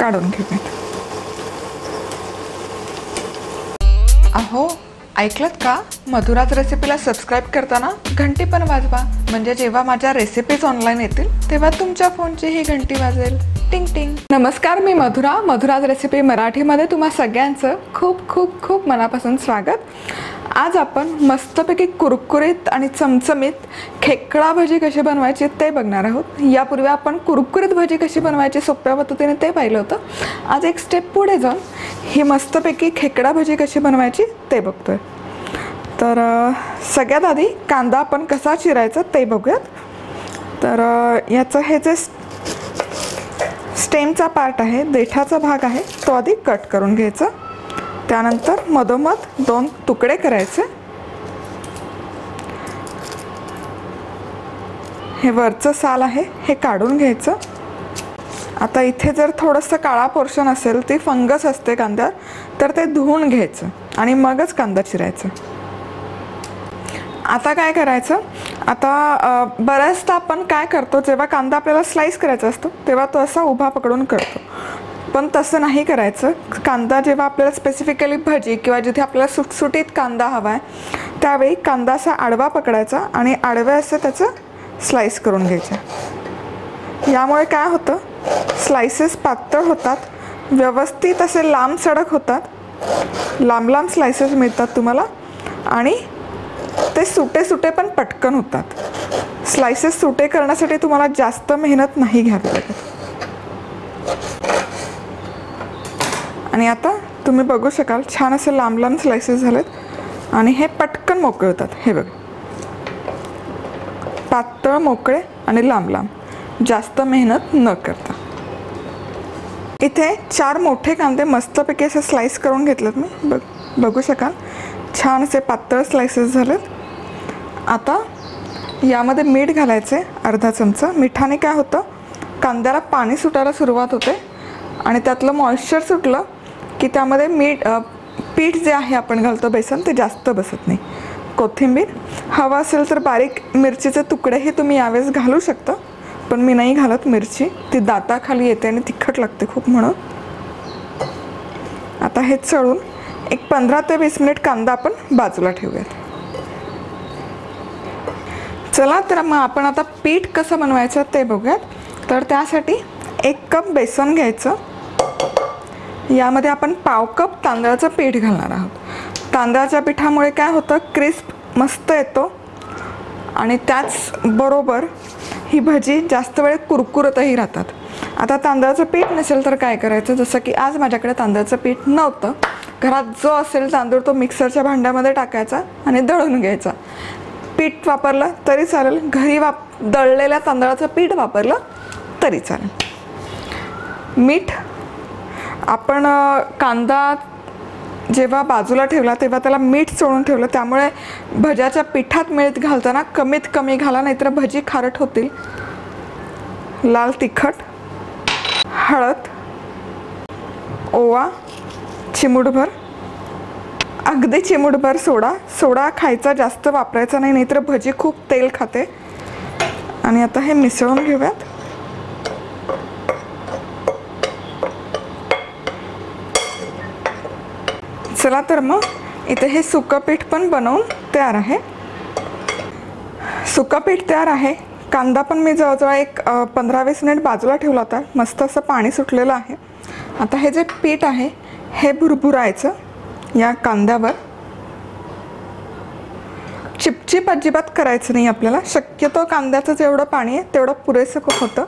काढून घेऊयात। अहो ऐकलत का, मधुराज रेसिपीला सबस्क्राईब करताना घंटी पण वाजवा, म्हणजे जेव्हा माझ्या रेसिपीज ऑनलाईन येतील तेव्हा तुमच्या फोनची ही घंटी वाजेल, टिंग टिंग। नमस्कार, मी मधुरा, मधुराज रेसिपी मराठीमध्ये तुम्हा सगळ्यांचं खूप खूप खूप मनापासून स्वागत। आज आपण मस्तपैकी कुरकुरीत आणि चमचमीत खेकडा भजी कशी बनवायची ते बघणार आहोत। यापूर्वी आपण कुरकुरीत भजी कशी बनवायची सोप्या पद्धतीने ते पाहिलं होतं। आज एक स्टेप पुढे जाऊन ही मस्तपैकी खेकडा भजी कशी बनवायची ते बघतोय। तर सगळ्यात आधी कांदा आपण कसा चिरायचा ते बघूयात। तर याचं हे जे स्टेमचा पार्ट आहे, देठाचा भाग आहे, तो आधी कट करून घ्यायचा। त्यानंतर मधोमध 2 तुकडे करायचे। हे वरचं साल आहे हे काढून घ्यायचं। आता इथे जर थोडंसं काळा पोर्शन असेल, ती फंगस असते कांद्यावर, तर ते धुवून घ्यायचं आणि मगच कांदा चिरायचा। आता काय करायचं, आता बऱ्याचदा आपण काय करतो, जेव्हा कांदा आपल्याला स्लाइस करायचा असतो तेव्हा तो असा उभा पकडून करतो, पण तसं नाही करायचं। कांदा जेव्हा आपल्याला स्पेसिफिकली भजी किंवा जिथे आपल्याला सुटसुटीत कांदा हवा आहे त्यावेळी कांदा असा आडवा पकडायचा आणि आडव्या असं त्याचं स्लाइस करून घ्यायचं। यामुळे काय होतं, स्लाइसेस पातळ होतात, व्यवस्थित असे लांब सडक होतात, लांब लांब स्लाइसेस मिळतात तुम्हाला, आणि ते सुटे सुटे पण पटकन होतात। स्लाइसेस सुटे करण्यासाठी तुम्हाला जास्त मेहनत नाही घ्यावी लागत। आणि आता तुम्ही बघू शकाल छान असे लांब लांब स्लाइसेस झालेत आणि हे पटकन मोकळे होतात। हे बघ, पातळ मोकळे आणि लांब लांब, जास्त मेहनत न करता। इथे 4 मोठे कांदे मस्तपैकी असे स्लाइस करून घेतलेत मी, बघू शकाल छान असे पातळ स्लाइसेस झालेत। आता यामध्ये मीठ घालायचे, अर्धा चमचा। मिठाने काय होतं, कांद्याला पाणी सुटायला सुरुवात होते आणि त्यातलं मॉइश्चर सुटलं की त्यामध्ये पीठ जे आहे आपण घालतो बेसन, ते जास्त बसत नाही। कोथिंबीर, हवा असेल तर बारीक मिरचीचे तुकडेही तुम्ही यावेळेस घालू शकता, पण मी नाही घालत मिरची, ती दाताखाली येते आणि तिखट लागते खूप, म्हणून। आता हे चळून एक 15 ते 20 मिनिट कांदा आपण बाजूला ठेवूयात। चला तर मग आपण आता पीठ कसं बनवायचं ते बघूयात। तर त्यासाठी 1 कप बेसन घ्यायचं, यामध्ये आपण पाव कप तांदळाचं पीठ घालणार आहोत। तांदळाच्या पिठामुळे काय होतं, क्रिस्प मस्त येतो आणि त्याचबरोबर ही भजी जास्त वेळ कुरकुरतही राहतात। आता तांदळाचं पीठ नसेल तर काय करायचं, जसं की आज माझ्याकडे तांदळाचं पीठ नव्हतं, घरात जो असेल तांदूळ तो मिक्सरच्या भांड्यामध्ये टाकायचा आणि दळून घ्यायचा। पीठ वापरलं तरी चालेल, घरी दळलेल्या तांदळाचं पीठ वापरलं तरी चालेल। मीठ, आपण कांदा जेव्हा बाजूला ठेवला तेव्हा त्याला मीठ चोळून ठेवलं, त्यामुळे भज्याच्या पिठात मीठ घालताना कमीत कमी घाला, नाहीतर भजी खारट होतील। लाल तिखट, हळद, ओवा चिमूटभर, अगदी चिमूटभर सोडा। सोडा खायचा, जास्त वापरायचा नाही, नाहीतर भजी खूप तेल खाते। आणि आता हे मिसळून घेऊयात। चला तर मग इथे हे सुकं पीठ पण बनवून तयार आहे। सुकं पीठ तयार आहे। कांदा पण मी जवळजवळ एक 15-20 मिनिट बाजूला ठेवला होता, मस्त असं पाणी सुटलेलं आहे। आता हे जे पीठ आहे हे भुरभुरायचं या कांद्यावर। चिपचिप अजिबात करायचं नाही आपल्याला, शक्यतो कांद्याचं जेवढं पाणी आहे तेवढं पुरेसं होतं।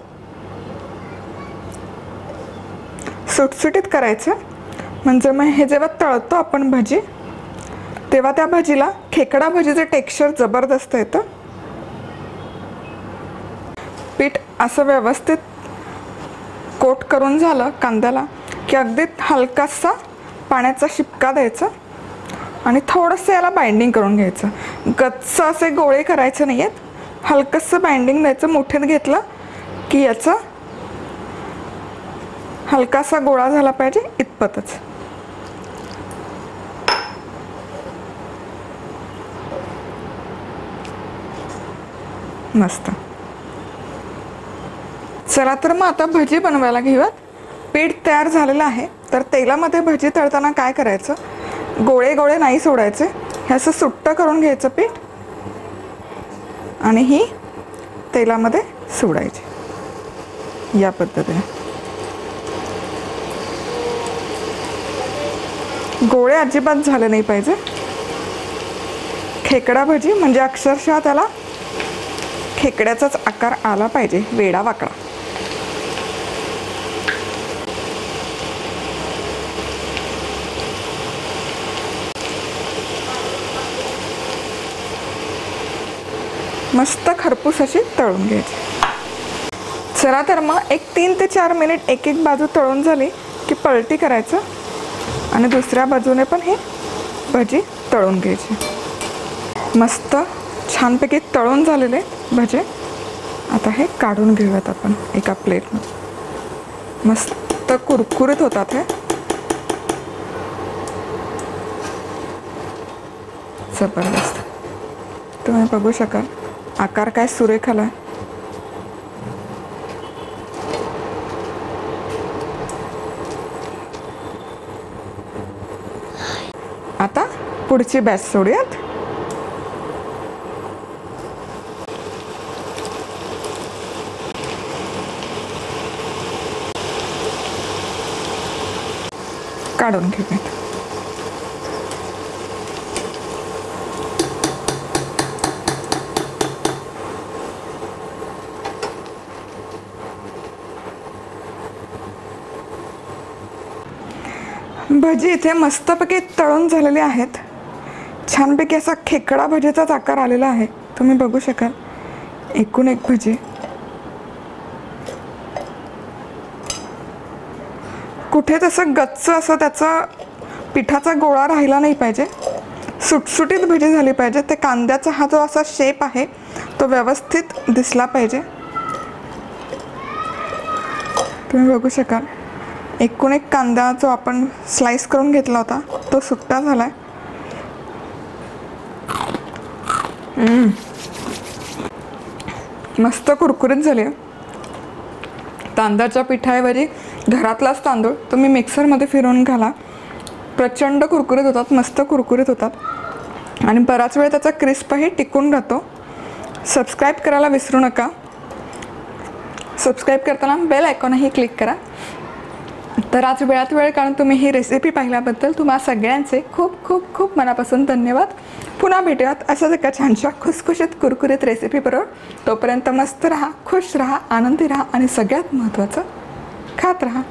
सुटसुटीत करायचं, म्हणजे मग हे जेव्हा तळतो आपण भजी तेव्हा त्या भजीला खेकडा भजीचं टेक्स्चर जबरदस्त येतं। पीठ असं व्यवस्थित कोट करून झालं कांद्याला की अगदी हलकासा पाण्याचा शिपका द्यायचा आणि थोडंसं याला बाइंडिंग करून घ्यायचं। गच्च असे गोळे करायचे नाही आहेत, हलकंसं बाइंडिंग द्यायचं। मुठीत घेतलं की याचा हलकासा गोळा झाला पाहिजे, इतपतच। मस्त। चला तर मग आता भजी बनवायला घेऊयात। पीठ तयार झालेलं आहे. तर तेलामध्ये भजी तळताना काय करायचं, गोळे गोळे नाही सोडायचे, हे असं सुट्टं करून घ्यायचं पीठ आणि ही तेलामध्ये सोडायची या पद्धतीने. गोळे अजिबात झाले नाही पाहिजे. खेकडा भजी म्हणजे अक्षरशः त्याला खेकड्याचाच आकार आला पाहिजे, वेडा वाकडा. मस्त खरपूस अशी तळून घ्यायची. चला तर मग एक 3 ते 4 मिनिट एक एक बाजू तळून झाली की पलटी करायचं आणि दुसऱ्या बाजूने पण हे भजी तळून घ्यायची. मस्त छानपैकी तळून झालेले भजे आता हे काढून घेऊयात आपण एका प्लेटमध्ये. मस्त कुरकुरीत होतात हे, जबरदस्त. तुम्ही बघू शकाल आकार काय सुरेख आलाय. आता पुढची बॅच सोडूयात. काढून घेऊयात. भजी इथे मस्तपैकी तळून झालेले आहेत. छानपैकी असा खेकडा भजीचाच आकार आलेला आहे, तुम्ही बघू शकाल. एकूण एक भजी कुठे तसं गच्च असं त्याचा पिठाचा गोळा राहिला नाही पाहिजे, सुटसुटीत भजी झाली पाहिजे. ते कांद्याचा हा जो असा शेप आहे तो व्यवस्थित दिसला पाहिजे. तुम्ही बघू शकाल एकूण एक कांदा जो आपण स्लाइस करून घेतला होता तो सुट्टा झालाय. मस्त कुरकुरीत झाले. तांदळाच्या पिठाऐवजी घरातलाच तांदूळ तुम्ही मिक्सरमध्ये फिरवून घाला, प्रचंड कुरकुरीत होतात, मस्त कुरकुरीत होतात आणि बराच वेळ त्याचा क्रिस्पही टिकून राहतो. सबस्क्राईब करायला विसरू नका. सबस्क्राईब करताना बेल आयकॉनही क्लिक करा. तर आज वेळात वेळ काढून तुम्ही ही रेसिपी पाहिल्याबद्दल तुम्हा सगळ्यांचे खूप खूप खूप मनापासून धन्यवाद. पुन्हा भेटूयात अशाच एका छानशा खुसखुशीत कुरकुरीत रेसिपी बरोबर. तोपर्यंत मस्त राहा, खुश राहा, आनंदी राहा आणि सगळ्यात महत्त्वाचं खात राहा.